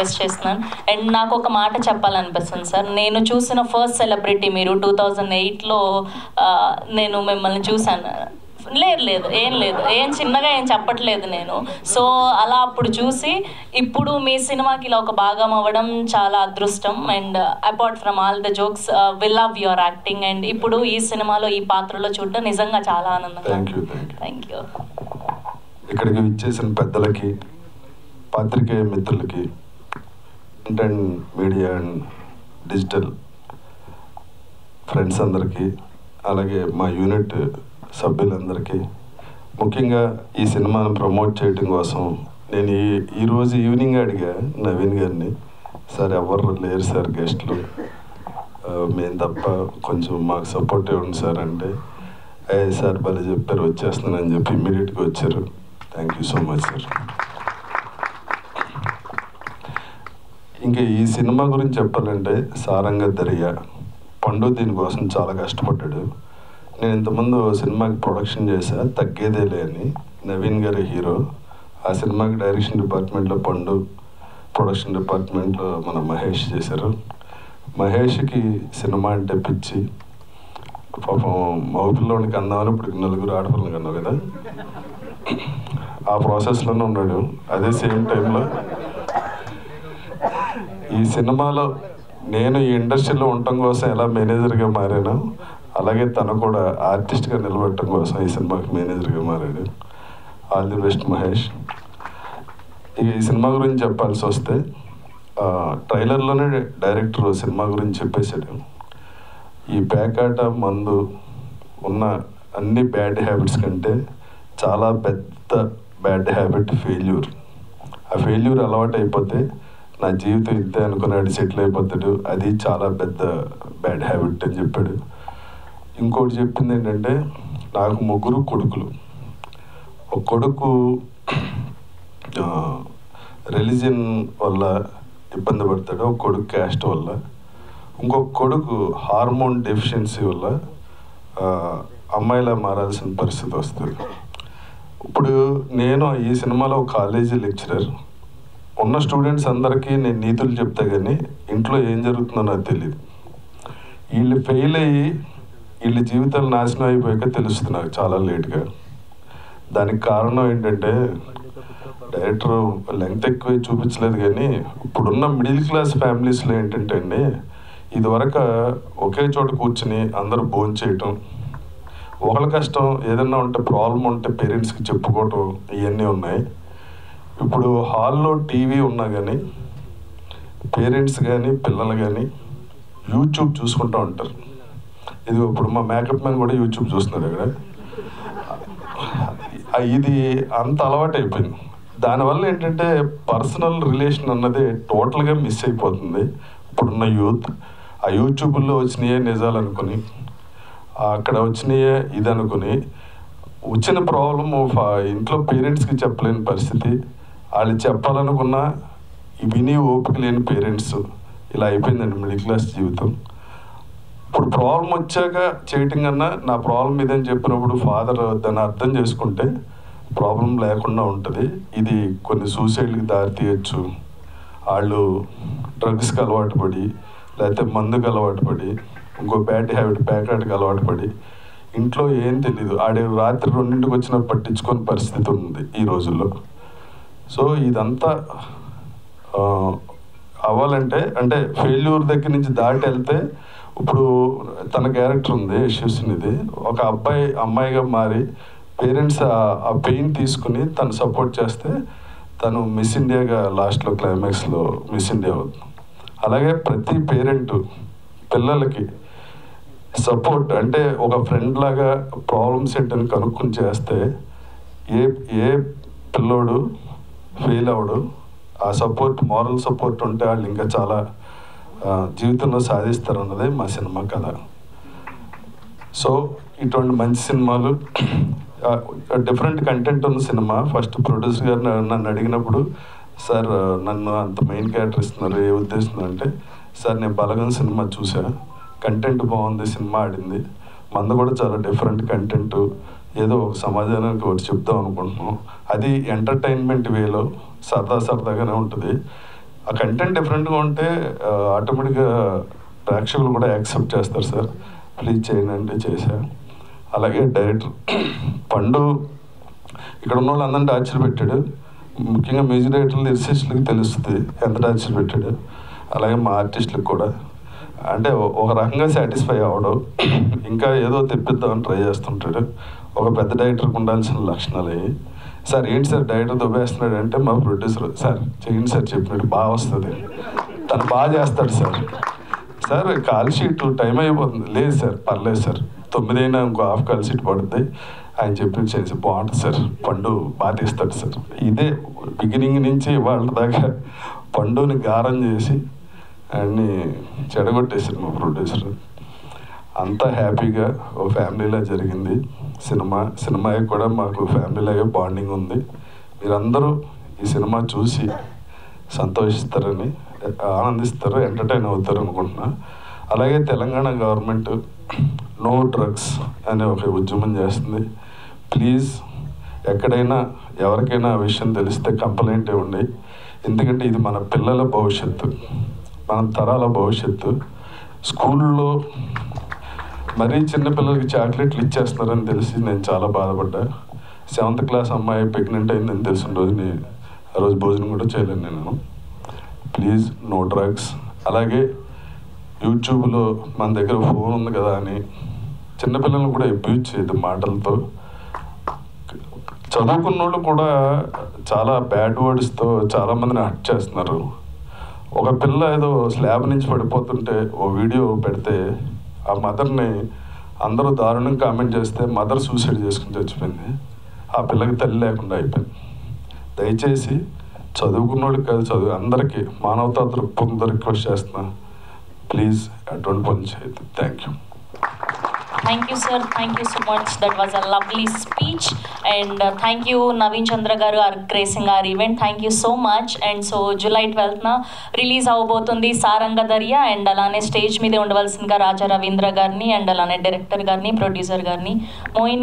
Request చేస్తున్నాను. And నాకు ఒక మాట చెప్పాలనిపిస్తుంది సార్. నేను చూసిన ఫస్ట్ సెలబ్రిటీ మీరు 2008లో నేను మిమ్మల్ని చూశాను. లేదు ఏం చిన్నగా ఏం చెప్పట్లేదు నేను. సో అలా అప్పుడు చూసి ఇప్పుడు మీ సినిమాకి ఇలా ఒక భాగం అవ్వడం చాలా అదృష్టం. And apart from all the jokes we love your acting. అండ్ ఇప్పుడు ఈ సినిమాలో ఈ పాత్రలో చూడడం నిజంగా చాలా ఆనందంగా. Thank you. ఇక్కడికి విచ్చేసిన పెద్దలకి, పాత్రికేయ మిత్రులకి, print and media and digital friends అందరికీ, అలాగే మా యూనిట్ సభ్యులందరికీ, ముఖ్యంగా ఈ సినిమాను ప్రమోట్ చేయడం కోసం నేను ఈరోజు ఈవినింగ్ అడిగా నవీన్ గారిని, సార్ ఎవరు లేరు సార్ గెస్ట్లు, మేము తప్ప కొంచెం మాకు సపోర్ట్ ఇవ్వండి సార్ అంటే, సార్ భలే చెప్పారు వచ్చేస్తున్నానని చెప్పి ఇమ్మీడియట్గా వచ్చారు. Thank you so much sir. ఇంకా ఈ సినిమా గురించి చెప్పాలంటే సారంగ దర్యా పండు దీనికోసం చాలా కష్టపడ్డాడు. నేను ఇంతకుముందు సినిమాకి ప్రొడక్షన్ చేశా తగ్గేదేలే అని, నవీన్ గారి హీరో. ఆ సినిమాకి డైరెక్షన్ డిపార్ట్మెంట్లో పండు, ప్రొడక్షన్ డిపార్ట్మెంట్లో మన మహేష్ చేశారు. మహేష్కి సినిమా అంటే పిచ్చి. పాపం మగపిల్లోనికి అందామని ఇప్పుడు 4 ఆడపిల్లలకి అన్నావు కదా, ఆ ప్రాసెస్లోనే ఉన్నాడు. అదే సేమ్ టైంలో ఈ సినిమాలో నేను ఈ ఇండస్ట్రీలో ఉండటం కోసం ఎలా మేనేజర్గా మారాను, అలాగే తను కూడా ఆర్టిస్ట్గా నిలబెట్టడం కోసం ఈ సినిమాకి మేనేజర్గా మారాడు. All the best Mahesh. ఇక ఈ సినిమా గురించి చెప్పాల్సి వస్తే, ట్రైలర్లోనే డైరెక్టర్ సినిమా గురించి చెప్పేశాడు. ఈ పేకాట, మందు ఉన్న అన్ని బ్యాడ్ హ్యాబిట్స్ కంటే చాలా పెద్ద బ్యాడ్ హ్యాబిట్ ఫెయిల్యూర్. ఆ ఫెయిల్యూర్ అలవాటు అయిపోతే నా జీవితం ఇంతే అనుకున్నాడు, సెటిల్ అయిపోతాడు. అది చాలా పెద్ద బ్యాడ్ హ్యాబిట్ అని చెప్పాడు. ఇంకోటి చెప్పింది ఏంటంటే, నాకు 3 కొడుకులు. ఒక కొడుకు రిలీజియన్ వల్ల ఇబ్బంది పడతాడు, ఒక కొడుకు క్యాస్ట్ వల్ల, ఇంకొక కొడుకు హార్మోన్ డెఫిషియన్సీ వల్ల అమ్మాయిలా మారాల్సిన పరిస్థితి వస్తుంది. ఇప్పుడు నేను ఈ సినిమాలో కాలేజీ లెక్చరర్. ఉన్న స్టూడెంట్స్ అందరికీ నేను నీతులు చెప్తా కానీ ఇంట్లో ఏం జరుగుతుందో నాకు తెలియదు. వీళ్ళు ఫెయిల్ అయ్యి వీళ్ళ జీవితాలు నాశనం అయిపోయాక తెలుస్తుంది నాకు చాలా లేట్గా. దానికి కారణం ఏంటంటే, డైరెక్టర్ లెంగ్త్ ఎక్కువ చూపించలేదు కానీ ఇప్పుడున్న మిడిల్ క్లాస్ ఫ్యామిలీస్లో ఏంటంటే అండి, ఇదివరకు ఒకే చోట కూర్చుని అందరూ భోజనం చేయటం, ఒకళ్ళ కష్టం ఏదన్నా ఉంటే ప్రాబ్లం ఉంటే పేరెంట్స్కి చెప్పుకోవటం, ఇవన్నీ ఉన్నాయి. ఇప్పుడు హాల్లో టీవీ ఉన్నా కానీ పేరెంట్స్ కానీ పిల్లలు కానీ యూట్యూబ్ చూసుకుంటూ ఉంటారు. ఇది ఇప్పుడు మా మేకప్ మ్యాన్ కూడా యూట్యూబ్ చూస్తున్నాడు ఇక్కడ. ఇది అంత అలవాటు అయిపోయింది. దానివల్ల ఏంటంటే పర్సనల్ రిలేషన్ అన్నది టోటల్గా మిస్ అయిపోతుంది ఇప్పుడున్న యూత్. ఆ యూట్యూబ్లో వచ్చినాయే నిజాలు అనుకుని, అక్కడ వచ్చినాయే ఇది అనుకుని, వచ్చిన ప్రాబ్లము ఇంట్లో పేరెంట్స్కి చెప్పలేని పరిస్థితి, వాళ్ళు చెప్పాలనుకున్న విని ఓపిక లేని పేరెంట్స్, ఇలా అయిపోయిందండి మిడిల్ క్లాస్ జీవితం. ఇప్పుడు ప్రాబ్లం వచ్చాక చేయటం కన్నా నా ప్రాబ్లం ఇదని చెప్పినప్పుడు ఫాదర్ దాన్ని అర్థం చేసుకుంటే ప్రాబ్లం లేకుండా ఉంటుంది. ఇది కొన్ని సూసైడ్కి దారితీయచ్చు. వాళ్ళు డ్రగ్స్కి అలవాటు పడి, లేకపోతే మందుకు అలవాటు పడి, ఇంకో బ్యాడ్ హ్యాబిట్ ప్యాకెట్కి అలవాటు పడి, ఇంట్లో ఏం తెలీదు, రాత్రి 2ంటికి వచ్చినా పట్టించుకొని పరిస్థితి ఉంది ఈ రోజుల్లో. సో ఇదంతా అవ్వాలంటే అంటే ఫెయిల్యూర్ దగ్గర నుంచి దాటి వెళ్తే, ఇప్పుడు తన క్యారెక్టర్ ఉంది యశస్వినిది, ఒక అమ్మాయిగా మారి పేరెంట్స్ ఆ పెయిన్ తీసుకుని తను సపోర్ట్ చేస్తే తను మిస్ ఇండియాగా లాస్ట్లో క్లైమాక్స్లో మిస్ ఇండియా అవుతుంది. అలాగే ప్రతి పేరెంట్ పిల్లలకి సపోర్ట్ అంటే ఒక ఫ్రెండ్ లాగా ప్రాబ్లమ్స్ ఏంటని కనుక్కొని చేస్తే ఏ పిల్లోడు ఫెయిల్ అవడు. ఆ సపోర్ట్, మారల్ సపోర్ట్ ఉంటే వాళ్ళు ఇంకా చాలా జీవితంలో సాధిస్తారు అన్నదే మా సినిమా కథ. సో ఇటువంటి మంచి సినిమాలు, డిఫరెంట్ కంటెంట్ ఉన్న సినిమా. ఫస్ట్ ప్రొడ్యూసర్ గారు నన్ను అడిగినప్పుడు, సార్ నన్ను అంత మెయిన్ క్యారెక్టర్ ఇస్తున్నారు, ఏ ఉద్దేశం అంటే, సార్ నేను బలగం సినిమా చూసా, కంటెంట్ బాగుంది, సినిమా ఆడింది, మంది కూడా చాలా డిఫరెంట్ కంటెంట్, ఏదో ఒక సమాజానికి ఒకటి చెప్దాం అనుకుంటున్నాం, అది ఎంటర్టైన్మెంట్ వేలో సరదాగానే ఉంటుంది, ఆ కంటెంట్ డిఫరెంట్గా ఉంటే ఆటోమేటిక్గా ప్రేక్షకులు కూడా యాక్సెప్ట్ చేస్తారు సార్. ప్లీజ్ చేయండి అంటే చేశా. అలాగే డైరెక్టర్ పండు ఇక్కడ ఉన్న వాళ్ళు అందరినీ టార్చర్ పెట్టాడు. ముఖ్యంగా మ్యూజిక్ డైరెక్టర్లు లిరిసిస్టులకి తెలుస్తుంది ఎంత టార్చర్ పెట్టాడు. అలాగే మా ఆర్టిస్టులకు కూడా అంటే ఒక రకంగా సాటిస్ఫై అవ్వడం, ఇంకా ఏదో తెప్పిద్దామని ట్రై చేస్తుంటాడు. ఒక పెద్ద డైరెక్టర్కి ఉండాల్సిన లక్షణాలు అవి. సార్ ఏంటి సార్ డైరెక్టర్ దుబ్బేస్తున్నాడు అంటే మా ప్రొడ్యూసర్ సార్ చేయండి సార్ చెప్పినట్టు బాగా వస్తుంది, తను బాగా చేస్తాడు sir. Sir call sheet time అయిపోతుంది. లేదు సార్ పర్లేదు సార్ 9 అయినా ఇంకో హాఫ్ కాల్ షీట్ పడుతుంది ఆయన చెప్పి చేసి బాగుంటుంది సార్, పండు బాగా తీస్తాడు సార్. ఇదే బిగినింగ్ నుంచి వాళ్ళ దాకా పండుని గారం చేసి ఆయన్ని చెడగొట్టేసారు మా ప్రొడ్యూసర్. అంతా హ్యాపీగా ఓ ఫ్యామిలీలా జరిగింది సినిమాకి కూడా మాకు ఫ్యామిలీలాగే బాండింగ్ ఉంది. మీరందరూ ఈ సినిమా చూసి సంతోషిస్తారని, ఆనందిస్తారు, ఎంటర్టైన్ అవుతారు అనుకుంటున్నా. అలాగే తెలంగాణ గవర్నమెంట్ నో డ్రగ్స్ అనే ఒక ఉద్యమం చేస్తుంది. ప్లీజ్ ఎక్కడైనా ఎవరికైనా ఆ విషయం తెలిస్తే కంప్లైంట్ ఇవ్వండి. ఎందుకంటే ఇది మన పిల్లల భవిష్యత్తు, మన తరాల భవిష్యత్తు. స్కూల్లో మరీ చిన్నపిల్లలకి చాక్లెట్లు ఇచ్చేస్తున్నారని తెలిసి నేను చాలా బాధపడ్డా. 7th క్లాస్ అమ్మాయి ప్రెగ్నెంట్ అయిందని తెలిసిన రోజు ఆ రోజు భోజనం కూడా చేయలేను నేను. Please no drugs. అలాగే యూట్యూబ్లో మన దగ్గర ఫోన్ ఉంది కదా అని చిన్నపిల్లలను కూడా అబ్యూజ్ చేయదు మాటలతో. చదువుకున్న వాళ్ళు కూడా చాలా బ్యాడ్ వర్డ్స్తో చాలామందిని హర్ట్ చేస్తున్నారు. ఒక పిల్ల ఏదో స్లాబ్ నుంచి పడిపోతుంటే ఓ వీడియో పెడితే ఆ మదర్ని అందరూ దారుణంగా కామెంట్ చేస్తే మదర్ సూసైడ్ చేసుకుని చచ్చిపోయింది. ఆ పిల్లకి తల్లి లేకుండా అయిపోయింది. దయచేసి చదువుకున్నోళ్ళకి కాదు, అందరికీ మానవతా దృక్పథంతో రిక్వెస్ట్ చేస్తున్నా, ప్లీజ్ అటువంటి పని చేయొద్దు. Thank you. Thank you, sir. Thank you so much. That was a lovely speech. And thank you, Naveen Chandra garu, are gracing our event. Thank you so much. And so, July 12th na release avbotundi Saranga Darya, and alane stage meede undavalsinదిగా Raja Ravindra గారిని, and alane director గారిని, producer గారిని, Moeen